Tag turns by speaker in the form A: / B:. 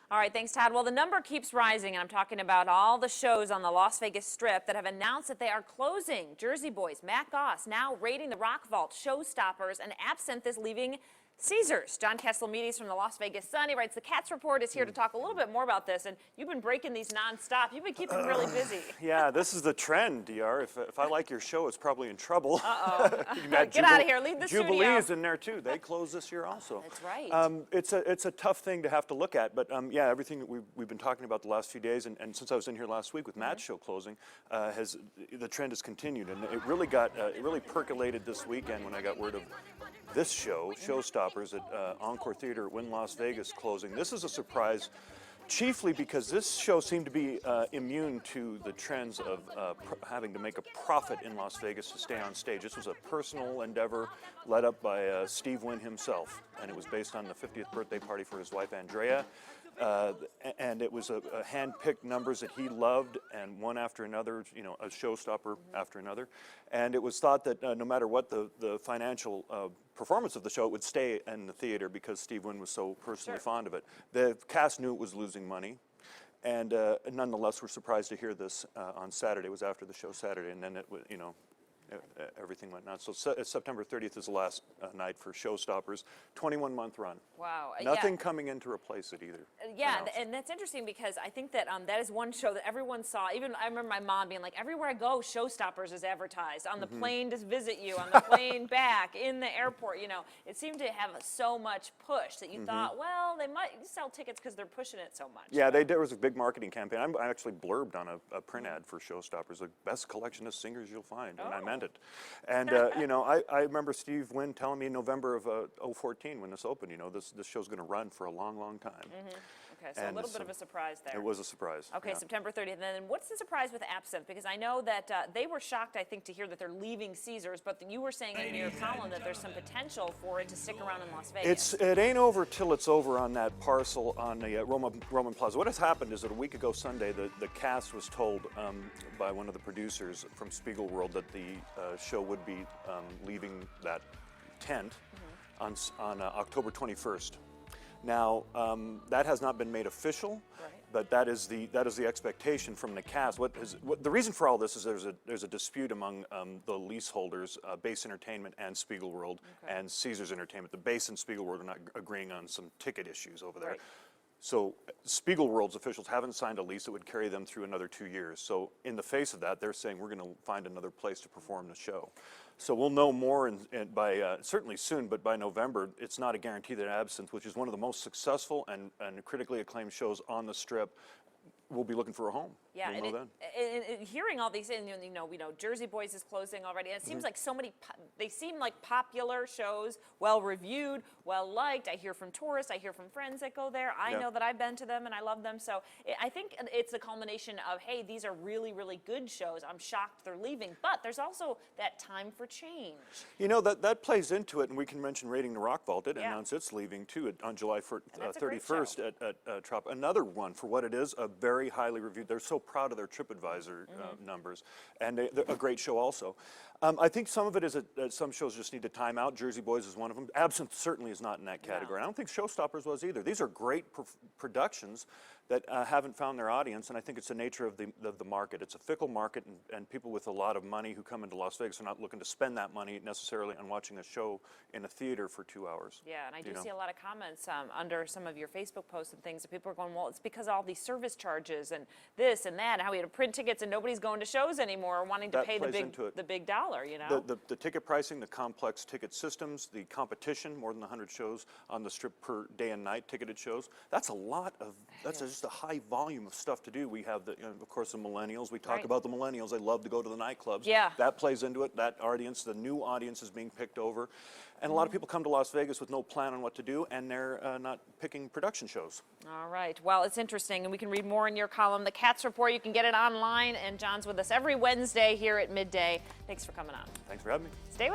A: All right, thanks, Todd. Well, the number keeps rising, and I'm talking about all the shows on the Las Vegas Strip that have announced that they are closing. Jersey Boys, Matt Goss now raiding the Rock Vault, Showstoppers, and Absinthe is leaving Caesars. John Katsilometes from the Las Vegas Sun, he writes, the Cats Report is here to talk a little bit more about this, and you've been breaking these nonstop. You've been keeping them really busy.
B: Yeah, this is the trend, DR. If I like your show, it's probably in trouble.
A: Uh-oh. Get out of here. Leave the studio.
B: Jubilee's in there, too. They close this year also.
A: That's right.
B: It's a tough thing to have to look at, but yeah, everything that we've been talking about the last few days, and since I was in here last week with Matt's show closing, the trend has continued, and it really percolated this weekend when I got word of this show, Showstoppers, at Encore Theater at Wynn Las Vegas closing. This is a surprise, chiefly because this show seemed to be immune to the trends of having to make a profit in Las Vegas to stay on stage. This was a personal endeavor led up by Steve Wynn himself, and it was based on the 50th birthday party for his wife, Andrea. And it was a hand-picked numbers that he loved, and one after another, you know, a showstopper after another. And it was thought that no matter what the financial performance of the show, it would stay in the theater because Steve Wynn was so personally fond of it. The cast knew it was losing money, and nonetheless, we're surprised to hear this on Saturday. It was after the show Saturday, and then it, you know, everything went nuts. So September 30th is the last night for Showstoppers. 21-month run.
A: Wow.
B: Nothing coming in to replace it either.
A: Yeah, and that's interesting because I think that that is one show that everyone saw. Even I remember my mom being like, everywhere I go, Showstoppers is advertised. On the plane to visit you, on the plane back, in the airport, you know. It seemed to have so much push that you thought, well, they might sell tickets because they're pushing it so much.
B: Yeah, there was a big marketing campaign. I actually blurbed on a print ad for Showstoppers, the best collection of singers you'll find, and I meant it. And, you know, I remember Steve Wynn telling me in November of 2014 when this opened, you know, this show's going to run for a long, long time.
A: Okay, so a little bit of a surprise there.
B: It was a surprise.
A: Okay,
B: yeah.
A: September 30th. And then what's the surprise with Absinthe? Because I know that they were shocked, I think, to hear that they're leaving Caesars, but you were saying in your column that there's some potential for it to stick around in Las Vegas.
B: It ain't over till it's over on that parcel on the Roman Plaza. What has happened is that a week ago Sunday, the cast was told by one of the producers from Spiegel World that the show would be leaving that tent on October 21st. Now, that has not been made official, but that is the expectation from the cast. The reason for all this is there's a dispute among the leaseholders, Base Entertainment and Spiegel World, and Caesars Entertainment. The Base and Spiegel World are not agreeing on some ticket issues over there. So Spiegel World's officials haven't signed a lease that would carry them through another 2 years. So in the face of that, they're saying we're going to find another place to perform the show. So we'll know more by certainly soon, but by November, it's not a guarantee that Absinthe, which is one of the most successful and critically acclaimed shows on the Strip, we'll be looking for a home.
A: Yeah,
B: we'll know
A: and hearing all these, and you know, Jersey Boys is closing already. And it seems like so many, they seem like popular shows, well reviewed, well liked. I hear from tourists, I hear from friends that go there. I know that I've been to them and I love them. So I think it's a culmination of, hey, these are really, really good shows. I'm shocked they're leaving, but there's also that time for change.
B: You know, that plays into it, and we can mention Raiding the Rock Vault. It announced it's leaving too on July 31st at Trop. Another one for what it is, a very highly reviewed. They're so proud of their TripAdvisor numbers, and they're a great show also. I think some of it is that some shows just need to time out. Jersey Boys is one of them. Absinthe certainly is not in that category. I don't think Showstoppers was either. These are great productions that haven't found their audience, and I think it's the nature of the market. It's a fickle market, and people with a lot of money who come into Las Vegas are not looking to spend that money necessarily on watching a show in a theater for 2 hours.
A: Yeah, and I do see a lot of comments under some of your Facebook posts and things that people are going, well, it's because of all these service charges and this and that, and how we had to print tickets and nobody's going to shows anymore, wanting to pay the big dollar, you know?
B: The ticket pricing, the complex ticket systems, the competition, more than 100 shows on the Strip per day and night, ticketed shows. That's a lot of, just a high volume of stuff to do. We have, of course, the millennials. We talk about the millennials. They love to go to the nightclubs.
A: Yeah.
B: That plays into it. That audience, the new audience is being picked over. And a lot of people come to Las Vegas with no plan on what to do, and they're not picking production shows.
A: All right. Well, it's interesting, and we can read more in your column, The Cats Report. You can get it online, and John's with us every Wednesday here at midday. Thanks for coming on.
B: Thanks for having me.
A: Stay with